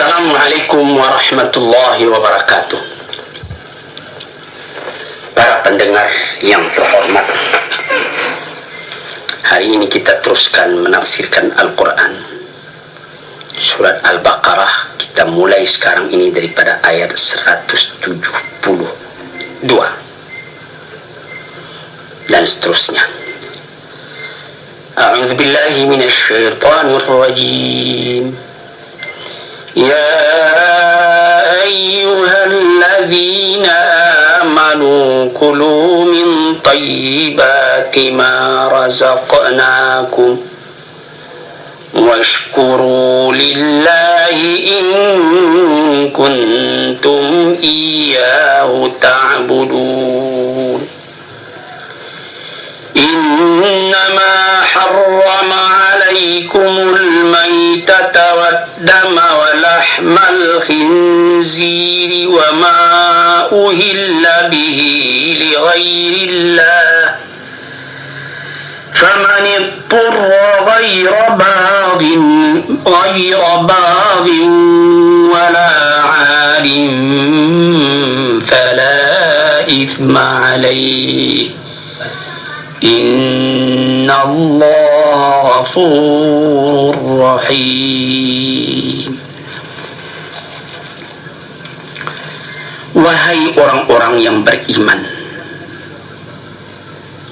Assalamualaikum warahmatullahi wabarakatuh. Para pendengar yang terhormat, hari ini kita teruskan menafsirkan Al-Quran Surat Al-Baqarah. Kita mulai sekarang ini daripada ayat 172 dan seterusnya. A'udzu billahi minasy syaithanir rajim. Ya ayyuhalladzina amanu kulu min thayyibati ma razaqnakum washkuru lillahi in kuntum iyyahu ta'budun. Innama harrama alaikumul maytata wad-dama wa lahmal khinziri wa ma uhilla bihi li ghairillah faman ittara ghayra baghin wala 'adin fala ithma alayhi Inna Allah ghafurur rahim. Wahai orang-orang yang beriman,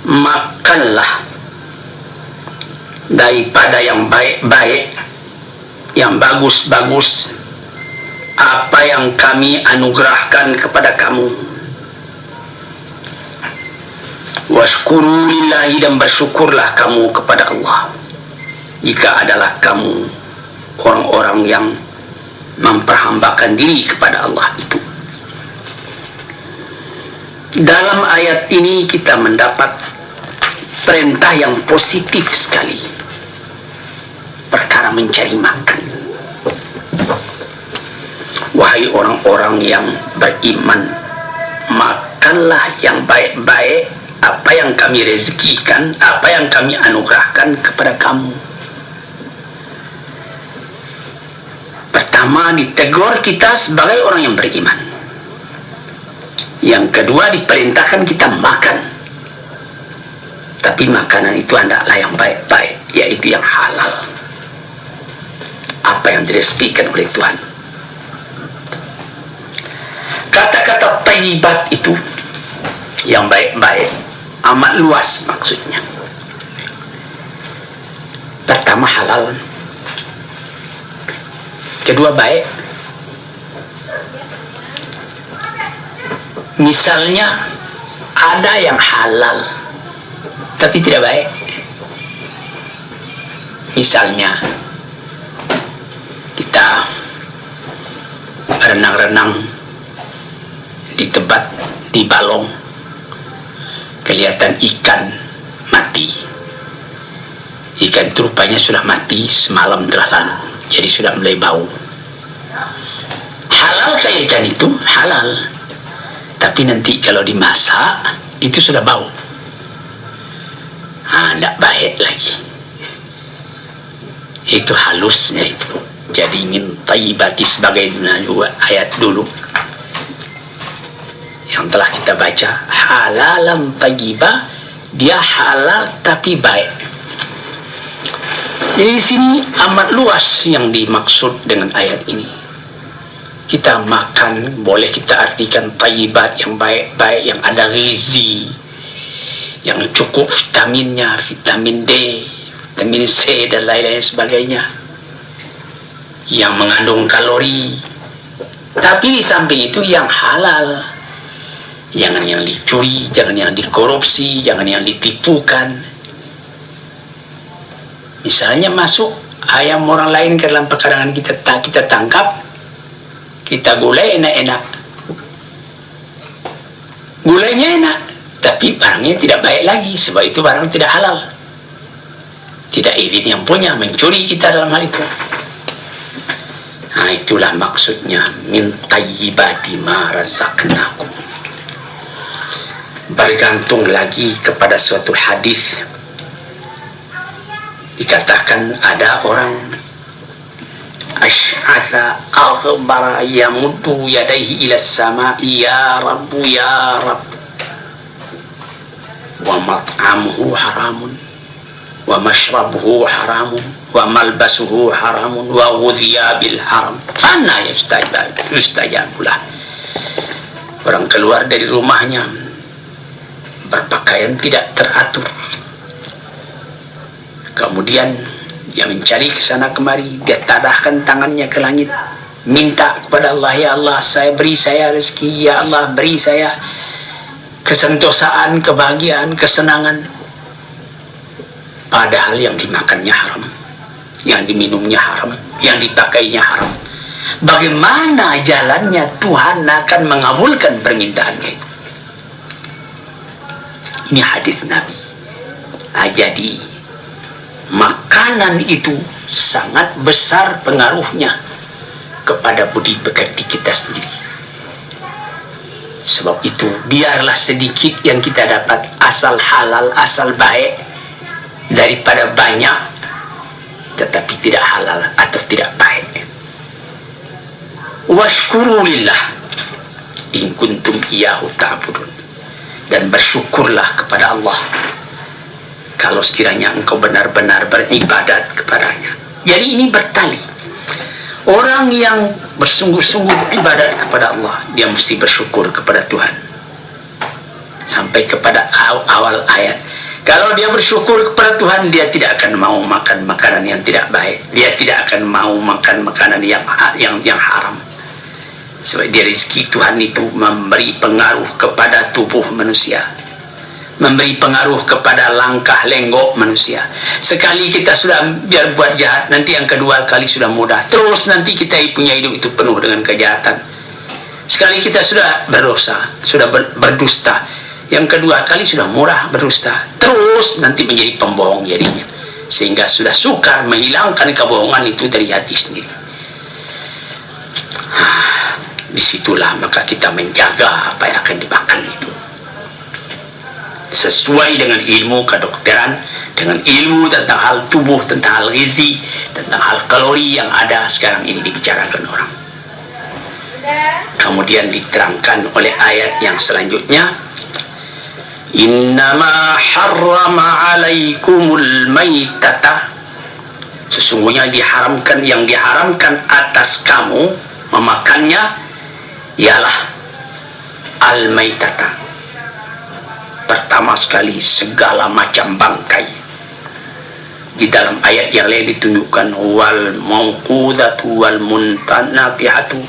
makanlah daripada yang baik-baik, yang bagus-bagus, apa yang kami anugerahkan kepada kamu. Washkuru lillahi, dan bersyukurlah kamu kepada Allah jika adalah kamu orang-orang yang memperhambakan diri kepada Allah itu. Dalam ayat ini kita mendapat perintah yang positif sekali, perkara mencari makan. Wahai orang-orang yang beriman, makanlah yang baik-baik, apa yang kami rezekikan, apa yang kami anugerahkan kepada kamu. Pertama, ditegur kita sebagai orang yang beriman. Yang kedua, diperintahkan kita makan. Tapi makanan itu hendaklah yang baik-baik, yaitu yang halal, apa yang direzekikan oleh Tuhan. Kata-kata thayyibat itu yang baik-baik amat luas maksudnya. Pertama halal, kedua baik. Misalnya ada yang halal tapi tidak baik. Misalnya kita renang-renang di tempat, di balong, kelihatan ikan mati. Ikan itu rupanya sudah mati semalam telah lalu, jadi sudah mulai bau. Halal kayak ikan itu? Halal. Tapi nanti kalau dimasak itu sudah bau. Tidak baik lagi. Itu halusnya itu. Jadi min thayyibati sebagai ayat dulu yang telah kita baca, halalan thayyibah, dia halal tapi baik. Jadi di sini amat luas yang dimaksud dengan ayat ini. Kita makan boleh kita artikan thayyibat, yang baik-baik, yang ada gizi, yang cukup vitaminnya, vitamin D, vitamin C dan lain-lain sebagainya, yang mengandung kalori. Tapi di samping itu yang halal. Jangan yang dicuri, jangan yang dikorupsi, jangan yang ditipukan. Misalnya masuk ayam orang lain ke dalam pekarangan kita tangkap, kita gulai enak-enak. Gulainya enak, tapi barangnya tidak baik lagi, sebab itu barang tidak halal. Tidak izin yang punya, mencuri kita dalam hal itu. Nah, itulah maksudnya min thayyibati ma razaqnakum. Bergantung lagi kepada suatu hadis, dikatakan ada orang ash'atha aghbara yamuddu yadayhi ila as-sama'i ya rabbu ya rabb wa mat'amuhu haramun wa mashrabuhu haramun wa malbasuhu haramun wa ghudhiya bil haram anna yustajabu lah. Orang keluar dari rumahnya berpakaian tidak teratur, kemudian dia mencari ke sana kemari, dia tadahkan tangannya ke langit, minta kepada Allah, ya Allah, beri saya rezeki, ya Allah, beri saya kesentosaan, kebahagiaan, kesenangan. Padahal yang dimakannya haram, yang diminumnya haram, yang dipakainya haram. Bagaimana jalannya Tuhan akan mengabulkan permintaannya itu? Ini hadis Nabi. Jadi makanan itu sangat besar pengaruhnya kepada budi pekerti kita sendiri. Sebab itu biarlah sedikit yang kita dapat, asal halal, asal baik, daripada banyak tetapi tidak halal atau tidak baik. Washkurulillah in kuntum iyyahu ta'budun. Dan bersyukurlah kepada Allah kalau sekiranya engkau benar-benar beribadat kepadanya. Jadi ini bertali. Orang yang bersungguh-sungguh ibadat kepada Allah, dia mesti bersyukur kepada Tuhan. Sampai kepada awal ayat. Kalau dia bersyukur kepada Tuhan, dia tidak akan mau makan makanan yang tidak baik. Dia tidak akan mau makan makanan yang haram. Sebab dia rezeki Tuhan itu memberi pengaruh kepada tubuh manusia, memberi pengaruh kepada langkah lenggok manusia. Sekali kita sudah biar buat jahat, nanti yang kedua kali sudah mudah. Terus nanti kita punya hidup itu penuh dengan kejahatan. Sekali kita sudah berdosa, sudah berdusta, yang kedua kali sudah murah berdusta. Terus nanti menjadi pembohong jadinya. Sehingga sudah sukar menghilangkan kebohongan itu dari hati sendiri. Disitulah maka kita menjaga apa yang akan dimakan itu sesuai dengan ilmu kedokteran, dengan ilmu tentang hal tubuh, tentang hal gizi, tentang hal kalori yang ada sekarang ini dibicarakan orang. Kemudian diterangkan oleh ayat yang selanjutnya, innama harrama alaikumul maitata, sesungguhnya diharamkan, yang diharamkan atas kamu memakannya ialah al-maitata. Pertama sekali segala macam bangkai. Di dalam ayat yang lain ditunjukkan wal mauqudatu wal muntanatihatu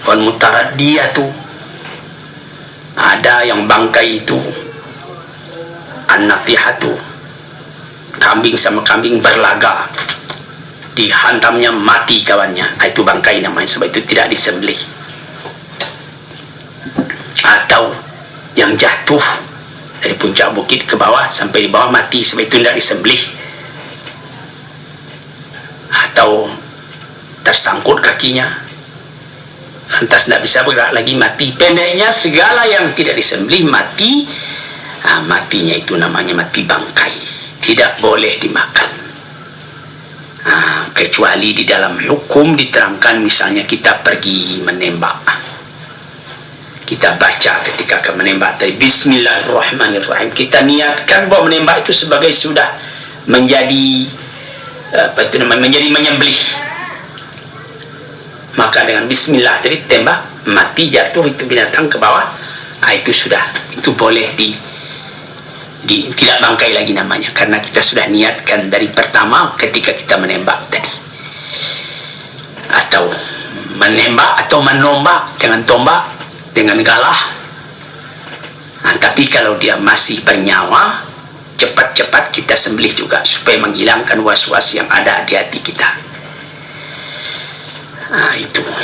wal mutaraddiyatu. Ada yang bangkai itu an-natihatu, kambing sama kambing berlaga, dihantamnya mati kawannya, itu bangkai namanya, sebab itu tidak disembelih. Atau yang jatuh dari puncak bukit ke bawah sampai di bawah mati, sebab itu tidak disembelih. Atau tersangkut kakinya lantas tidak bisa bergerak lagi, mati. Pendeknya segala yang tidak disembelih mati. Matinya itu namanya mati bangkai, tidak boleh dimakan. Kecuali di dalam hukum diterangkan, misalnya kita pergi menembak, kita baca ketika akan menembak tadi bismillahirrahmanirrahim, kita niatkan bahwa menembak itu sebagai sudah menjadi menjadi menyembelih, maka dengan bismillah tadi tembak, mati, jatuh itu binatang ke bawah, itu sudah, itu boleh tidak bangkai lagi namanya, karena kita sudah niatkan dari pertama ketika kita menembak tadi. Atau menembak atau menombak dengan tombak, dengan galah. Tapi kalau dia masih bernyawa, cepat-cepat kita sembelih juga supaya menghilangkan was-was yang ada di hati kita.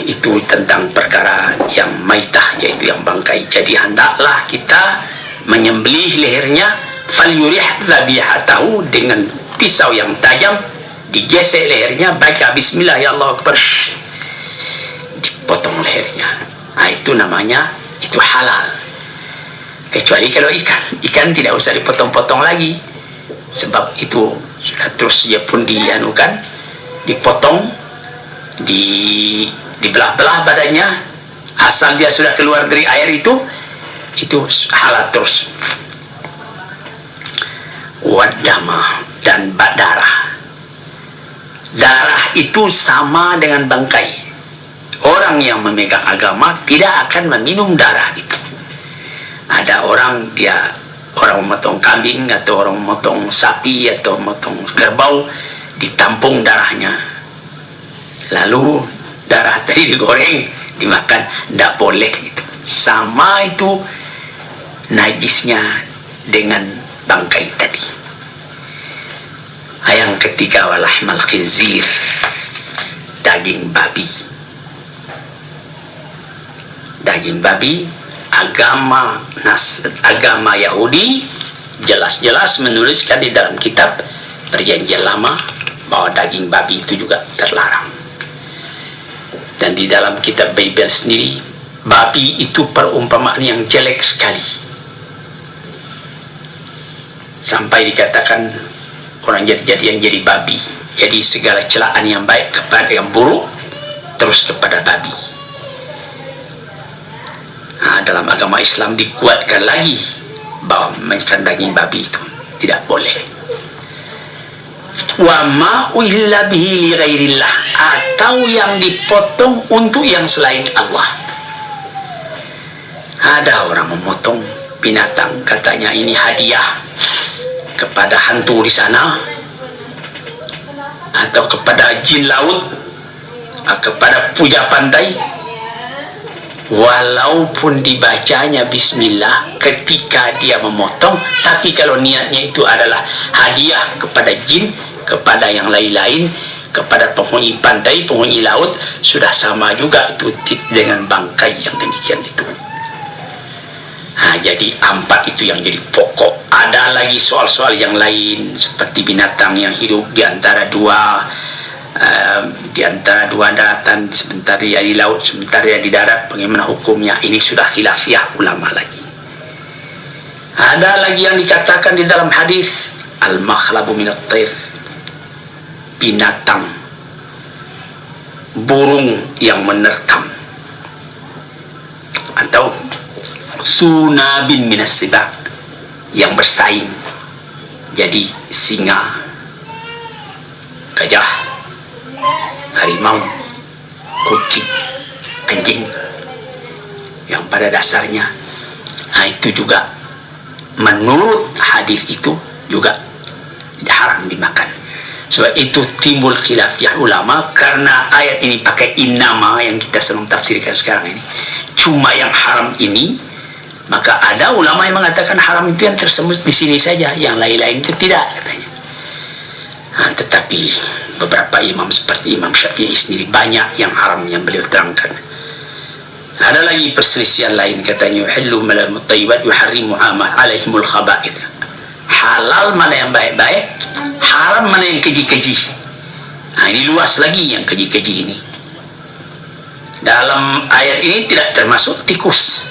Itu tentang perkara yang maitah, yaitu yang bangkai. Jadi hendaklah kita menyembelih lehernya, falyurih dzabihatahu, dengan pisau yang tajam digesek lehernya, baca bismillah ya Allah akbar, dipotong lehernya. Itu namanya, itu halal. Kecuali kalau ikan tidak usah dipotong-potong lagi, sebab itu sudah terus dia pun dianukan, dipotong dibelah-belah badannya, asal dia sudah keluar dari air itu halal terus. Wadama, dan darah. Darah itu sama dengan bangkai. Orang yang memegang agama tidak akan meminum darah itu. Ada orang memotong kambing atau orang memotong sapi atau memotong kerbau, ditampung darahnya, lalu darah tadi digoreng dimakan, tidak boleh itu. Sama itu najisnya dengan bangkai tadi. Yang ketiga, walahmal khizir, daging babi. Daging babi, agama Yahudi jelas-jelas menuliskan di dalam kitab Perjanjian Lama bahwa daging babi itu juga terlarang. Dan di dalam kitab Bible sendiri, babi itu perumpamaan yang jelek sekali, sampai dikatakan orang jadi babi. Jadi segala celaan yang baik kepada yang buruk terus kepada babi. Nah, dalam agama Islam dikuatkan lagi bahwa makan daging babi itu tidak boleh. Wa ma uhilla bihi li ghairillah, atau yang dipotong untuk yang selain Allah. Ada orang memotong binatang, katanya ini hadiah kepada hantu di sana, atau kepada jin laut, kepada puja pantai. Walaupun dibacanya bismillah ketika dia memotong, tapi kalau niatnya itu adalah hadiah kepada jin, kepada yang lain-lain, kepada penghuni pantai, penghuni laut, sudah sama juga itu dengan bangkai yang demikian itu. Nah, jadi 4 itu yang jadi pokok. Ada lagi soal-soal yang lain, seperti binatang yang hidup di antara dua daratan, sebentar dia di laut, sebentar dia di darat, bagaimana hukumnya? Ini sudah khilafiyah ulama lagi. Ada lagi yang dikatakan di dalam hadis, al-makhlabu minat tair, binatang burung yang menerkam, atau sunabin minas sibak, yang bersaing, jadi singa, gajah, harimau, kucing, anjing, yang pada dasarnya itu juga menurut hadis itu juga haram dimakan. Sebab itu timbul khilafiyah ulama, karena ayat ini pakai innama yang kita sedang tafsirkan sekarang ini, cuma yang haram ini, maka ada ulama yang mengatakan haram itu yang tersebut di sini saja, yang lain-lain itu tidak, katanya. Tetapi beberapa imam seperti Imam Syafi'i sendiri banyak yang haram yang beliau terangkan. Ada lagi perselisihan lain, katanya yuhillu malamut tayyibat yuharrimu alaihimul khaba'ith. Halal mana yang baik-baik, haram mana yang keji-keji. Ini luas lagi yang keji-keji ini. Dalam ayat ini tidak termasuk tikus.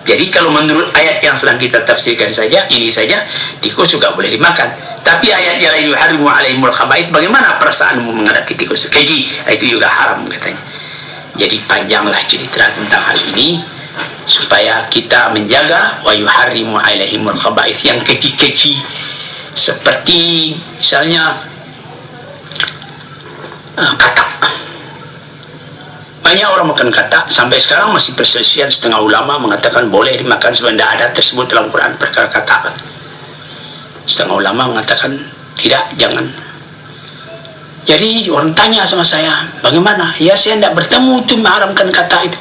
Jadi kalau menurut ayat yang sedang kita tafsirkan saja, ini saja, tikus juga boleh dimakan. Tapi ayat yang lain, yuharrimu alaihimul khaba'ith, bagaimana perasaanmu menghadapi tikus? Keji, itu juga haram, katanya. Jadi panjanglah cerita tentang hal ini, supaya kita menjaga wa yuharrimu alaihimul khaba'ith, yang keji-keji, seperti misalnya katak. Banyak orang makan katak, sampai sekarang masih perselisihan. Setengah ulama mengatakan boleh dimakan sebab tidak ada tersebut dalam Quran perkara katak. Setengah ulama mengatakan tidak, jangan. Jadi orang tanya sama saya, bagaimana? Ya, saya tidak bertemu itu mengharamkan katak itu.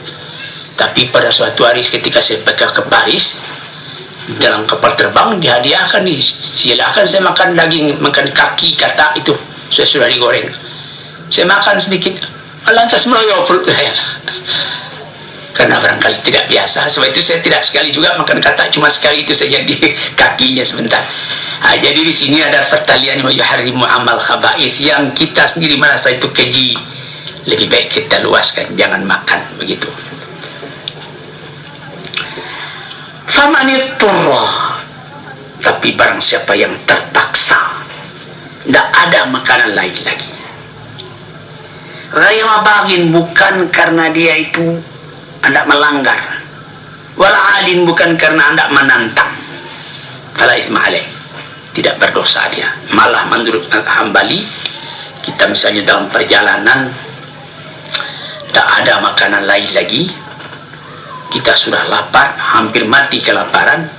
Tapi pada suatu hari ketika saya pergi ke Paris, dalam kapal terbang dihadiahkan, silakan saya makan daging, makan kaki katak itu, saya sudah digoreng. Saya makan sedikit, lantas meloyo perut saya, karena barangkali tidak biasa. Sebab itu saya tidak sekali juga makan katak, cuma sekali itu saja di kakinya sebentar. Jadi di sini ada pertalian wa yuharrimu amal khaba'ith, yang kita sendiri merasa itu keji, lebih baik kita luaskan, jangan makan begitu. Famanitturra, tapi barang siapa yang terpaksa, tidak ada makanan lain lagi, Ghayra bagin, bukan karena dia itu hendak melanggar, wala adin, bukan karena hendak menantang. Fala itsma alaih, tidak berdosa dia. Malah menurut Hambali, kita misalnya dalam perjalanan tak ada makanan lain lagi, kita sudah lapar, hampir mati kelaparan,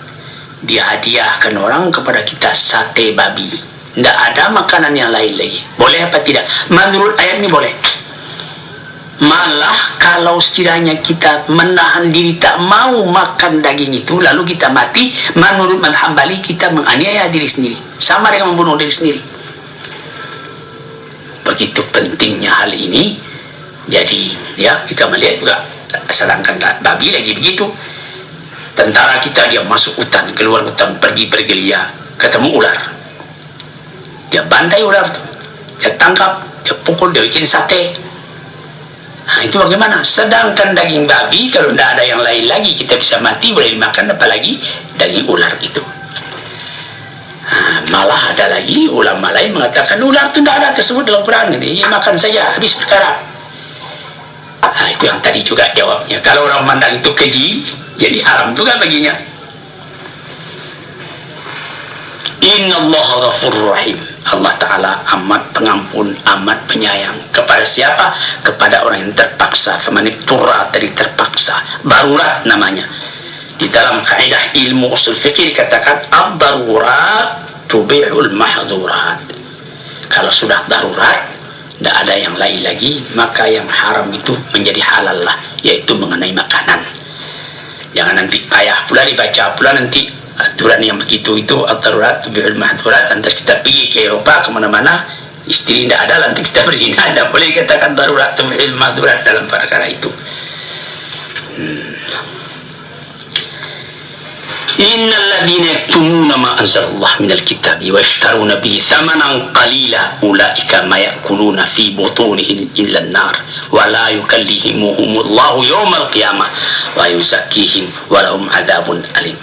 dia hadiahkan orang kepada kita sate babi. Tidak ada makanan yang lain lagi. Boleh apa tidak? Menurut ayat ini boleh. Malah kalau sekiranya kita menahan diri tak mau makan daging itu, lalu kita mati, menurut mazhab Hambali kita menganiaya diri sendiri, sama dengan membunuh diri sendiri. Begitu pentingnya hal ini. Jadi ya, kita melihat juga, sedangkan babi lagi begitu. Tentara kita dia masuk hutan, keluar hutan, pergi bergelia, ketemu ular, dia bantai ular itu, dia tangkap, dia pukul, dia bikin sate. Nah, itu bagaimana? Sedangkan daging babi, kalau tidak ada yang lain lagi, kita bisa mati, boleh dimakan, apalagi daging ular itu. Nah, malah ada lagi ulama lain mengatakan ular itu tidak ada tersebut dalam Quran, ini ya, makan saja, habis perkara. Nah, itu yang tadi juga jawabnya. Kalau orang mandang itu keji, jadi haram juga baginya. Innallaha ghafurur rahim. Allah Ta'ala amat pengampun, amat penyayang. Kepada siapa? Kepada orang yang terpaksa. Famanitturra, tadi terpaksa. Darurat namanya. Di dalam kaidah ilmu usul fikih dikatakan ad-darurat tubi'ul mahzurat. Kalau sudah darurat, tidak ada yang lain lagi, maka yang haram itu menjadi halal lah, yaitu mengenai makanan. Jangan nanti payah pula dibaca pula nanti aturan yang begitu itu, ad-darurat tubi'ul mahzurat. Lantas kita pergi ke Eropa kemana-mana, istri tidak ada, lantas kita berzina, tidak boleh katakan darurat tubi'ul mahzurat dalam perkara itu. Innal ladzina yaktumuna ma anzalallahu minal kitabi wa yashtaruna bihi thamanan qalila ulaika ma ya'kuluna fi butunihim illa an-nar wa la yukallimuhumullahu yawmal qiyamah wa yuzakkihim wa lahum adzabun alim.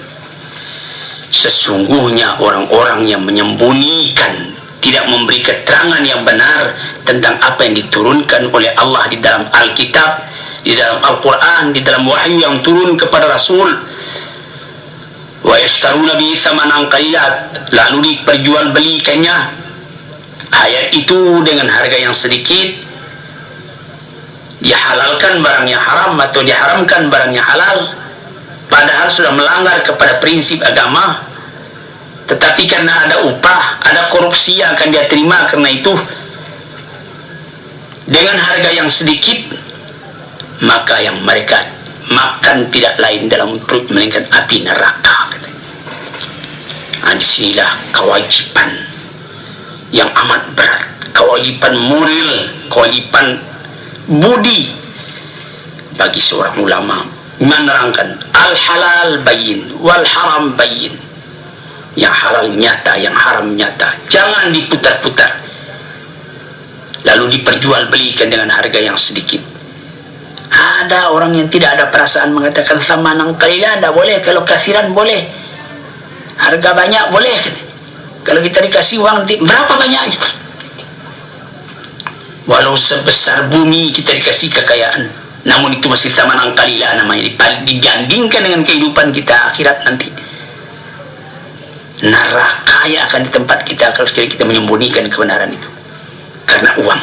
Sesungguhnya orang-orang yang menyembunyikan, tidak memberi keterangan yang benar tentang apa yang diturunkan oleh Allah di dalam Alkitab, di dalam Al-Quran, di dalam wahyu yang turun kepada Rasul, wa yashtaruna bihi thamanan qalilan, lalu diperjualbelikannya ayat itu dengan harga yang sedikit, dihalalkan barang yang haram atau diharamkan barang yang halal, padahal sudah melanggar kepada prinsip agama. Tetapi karena ada upah, ada korupsi yang akan dia terima, karena itu dengan harga yang sedikit, maka yang mereka makan tidak lain dalam perut melainkan api neraka. Nah, disinilah kewajiban yang amat berat, kewajiban moral, kewajiban budi bagi seorang ulama menerangkan al-halal bayin wal haram bayin. Yang halal nyata, yang haram nyata, jangan diputar-putar lalu diperjualbelikan dengan harga yang sedikit. Ada orang yang tidak ada perasaan mengatakan thamanan qalilan, tidak boleh. Kalau kasiran boleh, harga banyak boleh. Kalau kita dikasih uang nanti berapa banyaknya, walau sebesar bumi kita dikasih kekayaan, namun itu masih thamanan qalilan namanya, dibandingkan dengan kehidupan kita akhirat nanti. Neraka yang akan di tempat kita kalau sekali kita menyembunyikan kebenaran itu karena uang.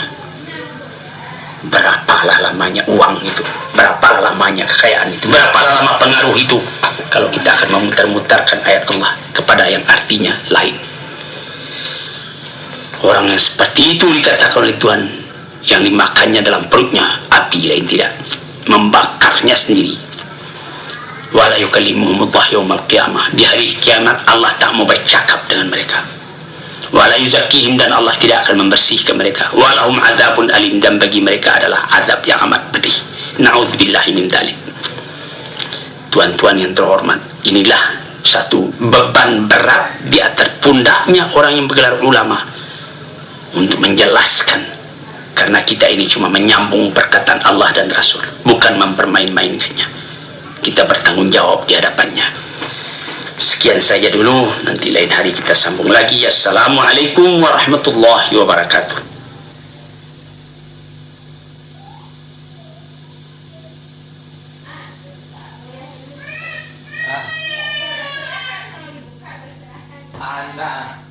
Berapalah lamanya uang itu, berapalah lamanya kekayaan itu, berapalah lama pengaruh itu kalau kita akan memutar-mutarkan ayat Allah kepada yang artinya lain. Orang yang seperti itu dikatakan oleh Tuhan, yang dimakannya dalam perutnya api, lain tidak, membakarnya sendiri. Wala yukallimuhumullahu yawmal qiyamah, di hari kiamat Allah tak mau bercakap dengan mereka. Wala yuzakkihim, dan Allah tidak akan membersihkan mereka. Walahum adzabun alim, dan bagi mereka adalah azab yang amat pedih. Na'udzubillahi min dzalik. Tuan-tuan yang terhormat, inilah satu beban berat di atas pundaknya orang yang bergelar ulama untuk menjelaskan, karena kita ini cuma menyambung perkataan Allah dan Rasul, bukan mempermain-mainkannya. Kita bertanggung jawab di hadapannya. Sekian saja dulu, nanti lain hari kita sambung lagi. Assalamualaikum warahmatullahi wabarakatuh. Anda